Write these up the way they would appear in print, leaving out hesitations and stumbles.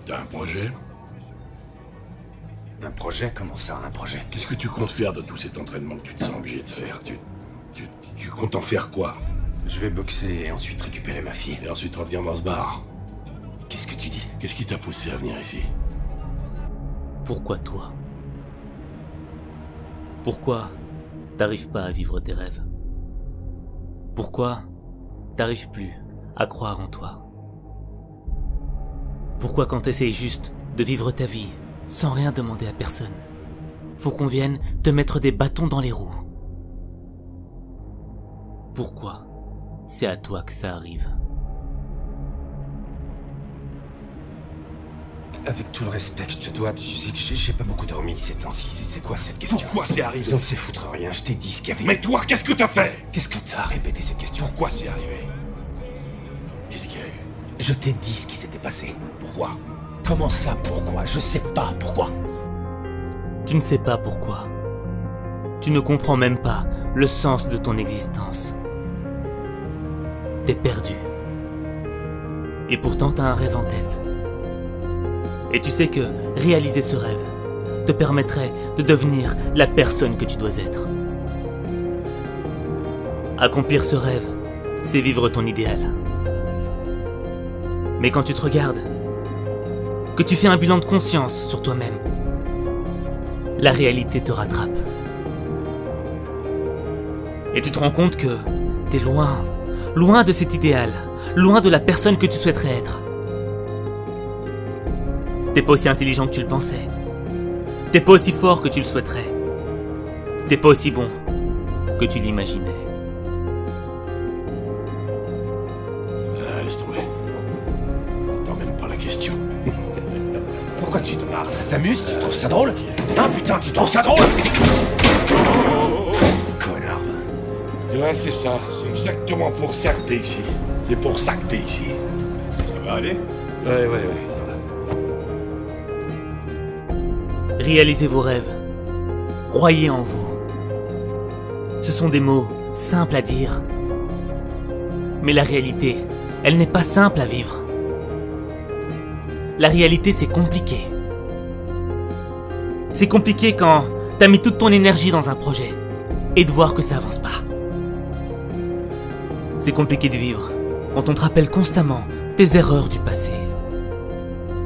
T'as un projet? Un projet? Comment ça, un projet? Qu'est-ce que tu comptes faire de tout cet entraînement que tu te sens obligé de faire? Tu comptes en faire quoi? Je vais boxer et ensuite récupérer ma fille. Et ensuite revenir dans ce bar? Qu'est-ce que tu dis? Qu'est-ce qui t'a poussé à venir ici? Pourquoi toi? Pourquoi t'arrives pas à vivre tes rêves? Pourquoi t'arrives plus à croire en toi? Pourquoi quand t'essayes juste de vivre ta vie sans rien demander à personne, faut qu'on vienne te mettre des bâtons dans les roues? Pourquoi c'est à toi que ça arrive? Avec tout le respect que je te dois, tu sais que j'ai pas beaucoup dormi ces temps-ci. C'est quoi cette question? Pourquoi c'est arrivé? J'en sais foutre rien, je t'ai dit ce qu'il y avait. Mais toi, qu'est-ce que t'as fait? Qu'est-ce que t'as répété cette question? Pourquoi c'est arrivé? Qu'est-ce qu'il y a eu? Je t'ai dit ce qui s'était passé. Pourquoi? Comment ça, pourquoi? Je sais pas pourquoi. Tu ne sais pas pourquoi. Tu ne comprends même pas le sens de ton existence. T'es perdu. Et pourtant t'as un rêve en tête. Et tu sais que réaliser ce rêve te permettrait de devenir la personne que tu dois être. Accomplir ce rêve, c'est vivre ton idéal. Mais quand tu te regardes, que tu fais un bilan de conscience sur toi-même, la réalité te rattrape. Et tu te rends compte que t'es loin, loin de cet idéal, loin de la personne que tu souhaiterais être. T'es pas aussi intelligent que tu le pensais. T'es pas aussi fort que tu le souhaiterais. T'es pas aussi bon que tu l'imaginais. Laisse tomber. T'entends même pas la question. Pourquoi tu te marres? Ça t'amuse? Tu trouves ça drôle? Hein, putain, tu trouves ça drôle? Connard. Ouais, c'est ça. C'est exactement pour ça que t'es ici. C'est pour ça que t'es ici. Ça va aller? Ouais, ça va. Réalisez vos rêves. Croyez en vous. Ce sont des mots simples à dire. Mais la réalité, elle n'est pas simple à vivre. La réalité, c'est compliqué. C'est compliqué quand t'as mis toute ton énergie dans un projet et de voir que ça avance pas. C'est compliqué de vivre quand on te rappelle constamment tes erreurs du passé.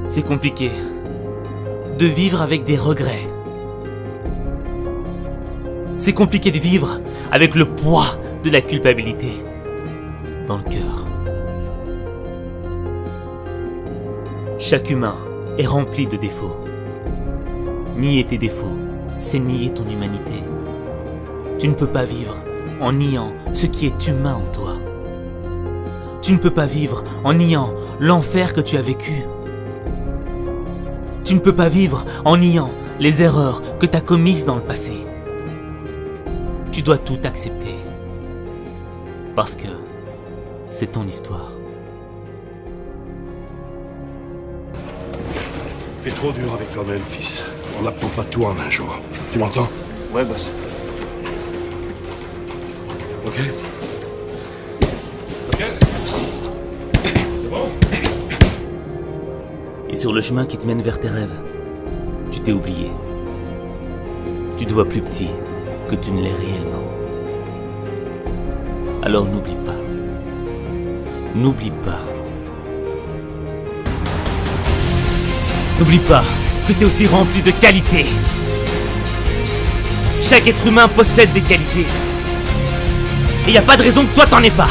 C'est compliqué de vivre avec des regrets. C'est compliqué de vivre avec le poids de la culpabilité dans le cœur. Chaque humain est rempli de défauts. Nier tes défauts, c'est nier ton humanité. Tu ne peux pas vivre en niant ce qui est humain en toi. Tu ne peux pas vivre en niant l'enfer que tu as vécu. Tu ne peux pas vivre en niant les erreurs que tu as commises dans le passé. Tu dois tout accepter. Parce que c'est ton histoire. T'es trop dur avec toi-même, fils. On n'apprend pas tout en un jour. Tu m'entends? Ouais, boss. Ok? Ok? C'est bon? Et sur le chemin qui te mène vers tes rêves, tu t'es oublié. Tu te vois plus petit que tu ne l'es réellement. Alors n'oublie pas. N'oublie pas. N'oublie pas que t'es aussi rempli de qualités. Chaque être humain possède des qualités. Et y a pas de raison que toi t'en aies pas.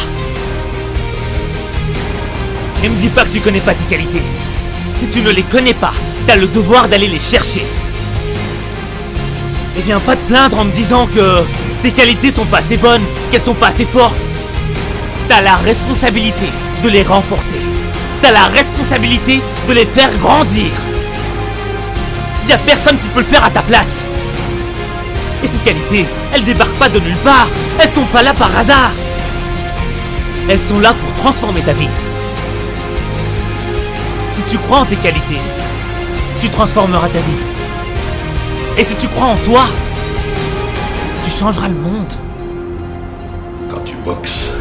Et me dis pas que tu connais pas tes qualités. Si tu ne les connais pas, t'as le devoir d'aller les chercher. Et viens pas te plaindre en me disant que tes qualités sont pas assez bonnes, qu'elles sont pas assez fortes. T'as la responsabilité de les renforcer. T'as la responsabilité de les faire grandir. Y a personne qui peut le faire à ta place. Et ces qualités, elles débarquent pas de nulle part. Elles sont pas là par hasard. Elles sont là pour transformer ta vie. Si tu crois en tes qualités, tu transformeras ta vie. Et si tu crois en toi, tu changeras le monde. Quand tu boxes,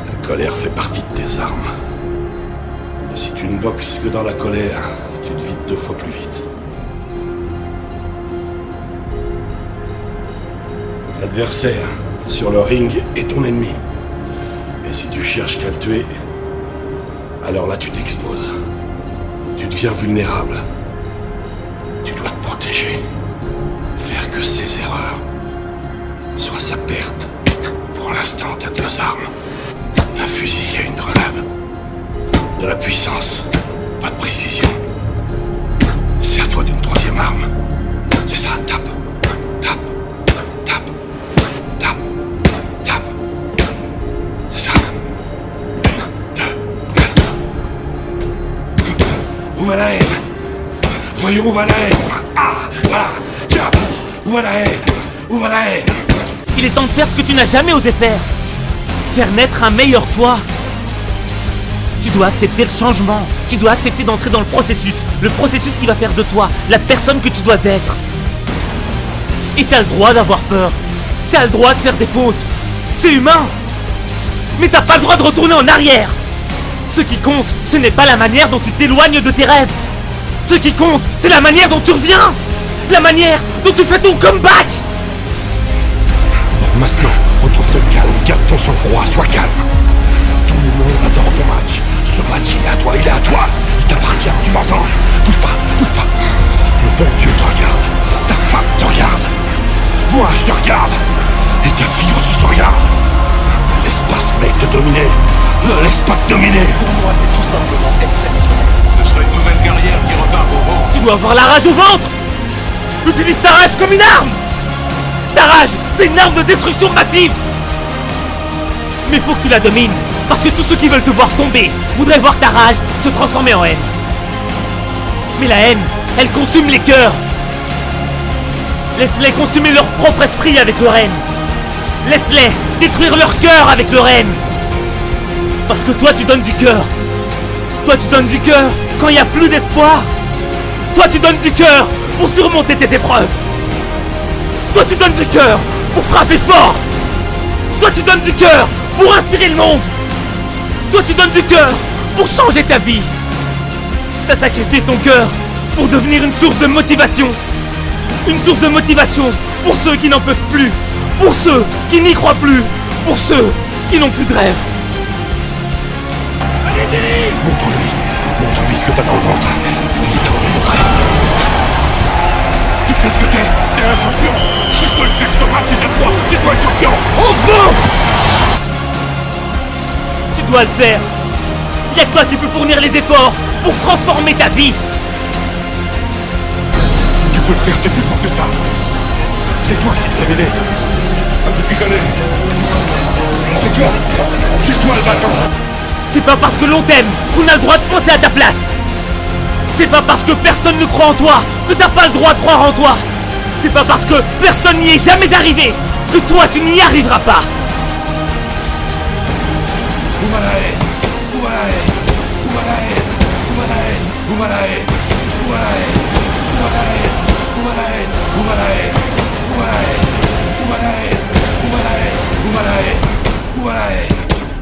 la colère fait partie de tes armes. Si tu ne boxes que dans la colère, tu te vides 2 fois plus vite. L'adversaire, sur le ring, est ton ennemi. Et si tu cherches qu'à le tuer, alors là tu t'exposes. Tu deviens vulnérable. Tu dois te protéger. Faire que ses erreurs soient sa perte. Pour l'instant, t'as 2 armes. Un fusil et une grenade. De la puissance, pas de précision. Sers-toi d'une 3e arme. C'est ça, tape. Tape. Tape. Tape. Tape. C'est ça. 1, 2, 1. Où va la haine? Voyons où va la haine. Ah, voilà. Tiens. Où va la haine? Où va la haine? Il est temps de faire ce que tu n'as jamais osé faire. Faire naître un meilleur toi. Tu dois accepter le changement. Tu dois accepter d'entrer dans le processus. Le processus qui va faire de toi la personne que tu dois être. Et t'as le droit d'avoir peur. T'as le droit de faire des fautes. C'est humain. Mais t'as pas le droit de retourner en arrière. Ce qui compte, ce n'est pas la manière dont tu t'éloignes de tes rêves. Ce qui compte, c'est la manière dont tu reviens. La manière dont tu fais ton comeback. Bon, maintenant, retrouve ton calme, garde ton sang-froid, sois calme. Tout le monde adore ton match. Ce match, il est à toi, il est à toi. Il t'appartient, tu m'entends? Pousse pas, pousse pas. Le bon Dieu te regarde. Ta femme te regarde. Moi, je te regarde. Et ta fille aussi te regarde. Laisse pas ce mec te dominer. Ne laisse pas te dominer. Pour moi, c'est tout simplement exceptionnel. Ce serait une nouvelle guerrière qui repart au vent. Tu dois avoir la rage au ventre. Utilise ta rage comme une arme. Ta rage, c'est une arme de destruction massive. Mais faut que tu la domines. Parce que tous ceux qui veulent te voir tomber voudraient voir ta rage se transformer en haine. Mais la haine, elle consume les cœurs. Laisse-les consumer leur propre esprit avec leur haine. Laisse-les détruire leur cœur avec leur haine. Parce que toi tu donnes du cœur. Toi tu donnes du cœur quand il n'y a plus d'espoir. Toi tu donnes du cœur pour surmonter tes épreuves. Toi tu donnes du cœur pour frapper fort. Toi tu donnes du cœur pour inspirer le monde. Toi tu donnes du cœur pour changer ta vie. T'as sacrifié ton cœur pour devenir une source de motivation. Une source de motivation pour ceux qui n'en peuvent plus. Pour ceux qui n'y croient plus. Pour ceux qui n'ont plus de rêve. Montre-lui. Montre-lui ce que t'as dans le ventre. Il est temps de le montrer. Tu sais ce que t'es. T'es un champion. Tu peux le faire ce match, c'est à toi. C'est toi le champion. On fonce. Tu dois le faire. Y'a que toi qui peux fournir les efforts pour transformer ta vie. Tu peux le faire, t'es plus fort que ça. C'est toi qui te révélais. Ça me fait connaître. C'est toi. C'est toi le battant. C'est pas parce que l'on t'aime qu'on a le droit de penser à ta place. C'est pas parce que personne ne croit en toi que t'as pas le droit de croire en toi. C'est pas parce que personne n'y est jamais arrivé que toi tu n'y arriveras pas. Où va la haine? Où va la haine? Où va la haine? Où va la haine? Où va la haine? Où va la haine? Où va la haine? Où va la haine? Où va la haine? Où va la haine? Où va la haine? Où va la haine? Où va la haine? Où va la haine?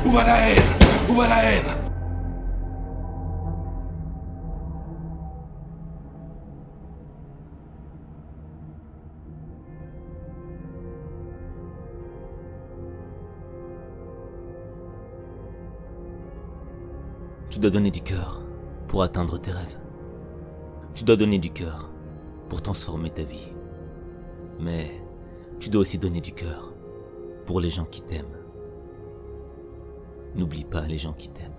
Où va la haine? Où va la haine? Tu dois donner du cœur pour atteindre tes rêves. Tu dois donner du cœur pour transformer ta vie. Mais tu dois aussi donner du cœur pour les gens qui t'aiment. N'oublie pas les gens qui t'aiment.